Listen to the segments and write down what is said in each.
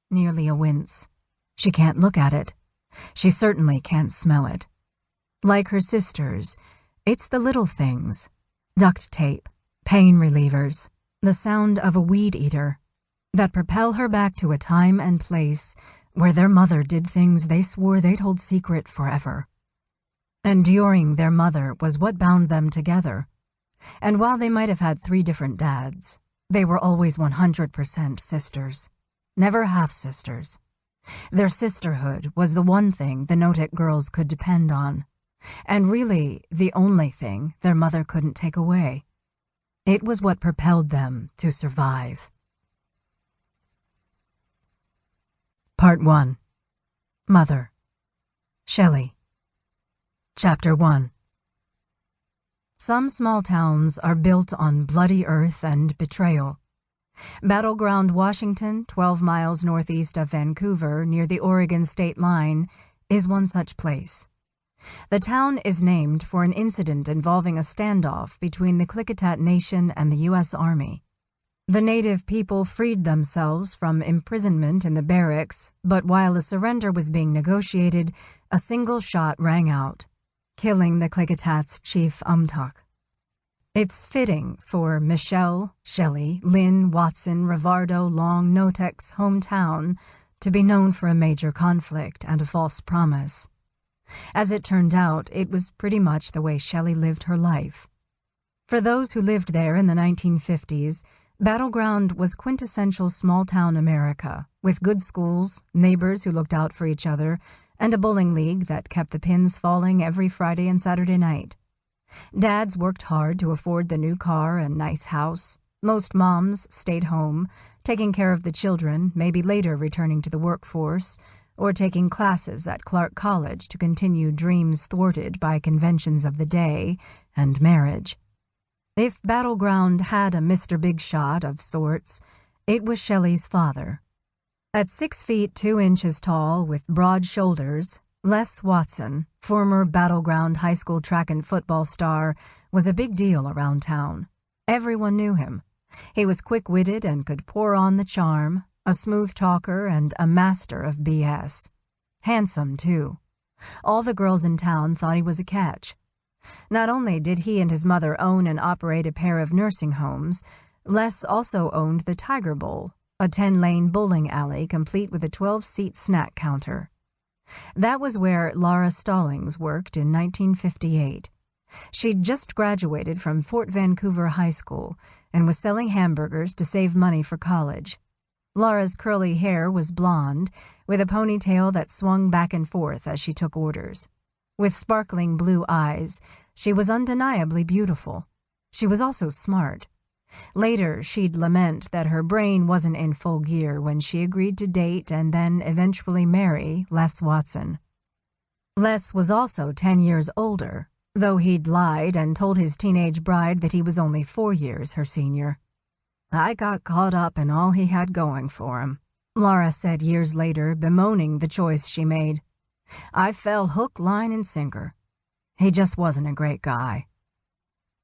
nearly a wince. She can't look at it. She certainly can't smell it. Like her sisters, it's the little things. Duct tape, pain relievers, the sound of a weed eater, that propel her back to a time and place where their mother did things they swore they'd hold secret forever. Enduring their mother was what bound them together. And while they might have had 3 different dads, they were always 100% sisters, never half-sisters. Their sisterhood was the one thing the Knotek girls could depend on, and really the only thing their mother couldn't take away. It was what propelled them to survive. Part 1. Mother. Shelly. Chapter 1. Some small towns are built on bloody earth and betrayal. Battleground, Washington, 12 miles northeast of Vancouver, near the Oregon state line, is one such place. The town is named for an incident involving a standoff between the Klickitat Nation and the U.S. Army. The native people freed themselves from imprisonment in the barracks, but while a surrender was being negotiated, a single shot rang out, killing the Klickitat's chief Umtuk. It's fitting for Michelle, Shelly, Lynn, Watson, Rivardo, Long, Knotek's hometown to be known for a major conflict and a false promise. As it turned out, it was pretty much the way Shelly lived her life. For those who lived there in the 1950s, Battleground was quintessential small-town America, with good schools, neighbors who looked out for each other, and a bowling league that kept the pins falling every Friday and Saturday night. Dads worked hard to afford the new car and nice house. Most moms stayed home, taking care of the children, maybe later returning to the workforce, or taking classes at Clark College to continue dreams thwarted by conventions of the day and marriage. If Battleground had a Mr. Big Shot of sorts, it was Shelly's father. At 6 feet 2 inches tall with broad shoulders, Les Watson, former Battleground high school track and football star, was a big deal around town. Everyone knew him. He was quick-witted and could pour on the charm, a smooth talker and a master of BS. Handsome, too. All the girls in town thought he was a catch. Not only did he and his mother own and operate a pair of nursing homes, Les also owned the Tiger Bowl, a 10-lane bowling alley complete with a 12-seat snack counter. That was where Laura Stallings worked in 1958. She'd just graduated from Fort Vancouver High School and was selling hamburgers to save money for college. Laura's curly hair was blonde, with a ponytail that swung back and forth as she took orders. With sparkling blue eyes, she was undeniably beautiful. She was also smart. Later, she'd lament that her brain wasn't in full gear when she agreed to date and then eventually marry Les Watson. Les was also 10 years older, though he'd lied and told his teenage bride that he was only 4 years her senior. "I got caught up in all he had going for him," Laura said years later, bemoaning the choice she made. "I fell hook, line, and sinker. He just wasn't a great guy."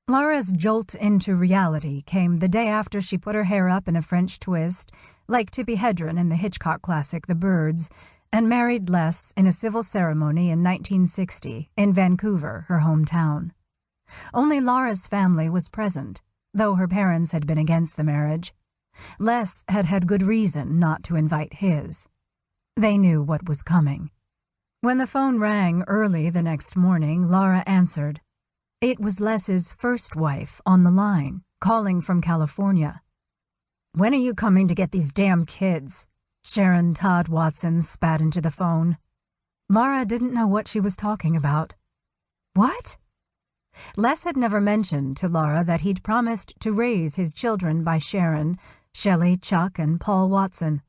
Laura's jolt into reality came the day after she put her hair up in a French twist, like Tippi Hedren in the Hitchcock classic The Birds, and married Les in a civil ceremony in 1960 in Vancouver, her hometown. Only Laura's family was present, though her parents had been against the marriage. Les had had good reason not to invite his. They knew what was coming. When the phone rang early the next morning, Laura answered. It was Les's first wife on the line, calling from California. "When are you coming to get these damn kids?" Sharon Todd Watson spat into the phone. Laura didn't know what she was talking about. What? Les had never mentioned to Laura that he'd promised to raise his children by Sharon, Shelly, Chuck, and Paul Watson.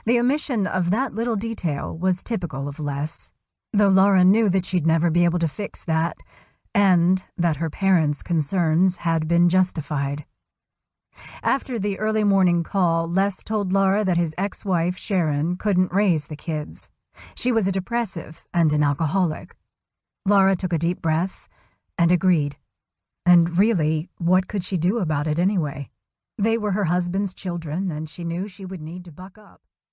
The omission of that little detail was typical of Les, though Laura knew that she'd never be able to fix that, and that her parents' concerns had been justified. After the early morning call, Les told Laura that his ex-wife, Sharon, couldn't raise the kids. She was a depressive and an alcoholic. Laura took a deep breath and agreed. And really, what could she do about it anyway? They were her husband's children, and she knew she would need to buck up.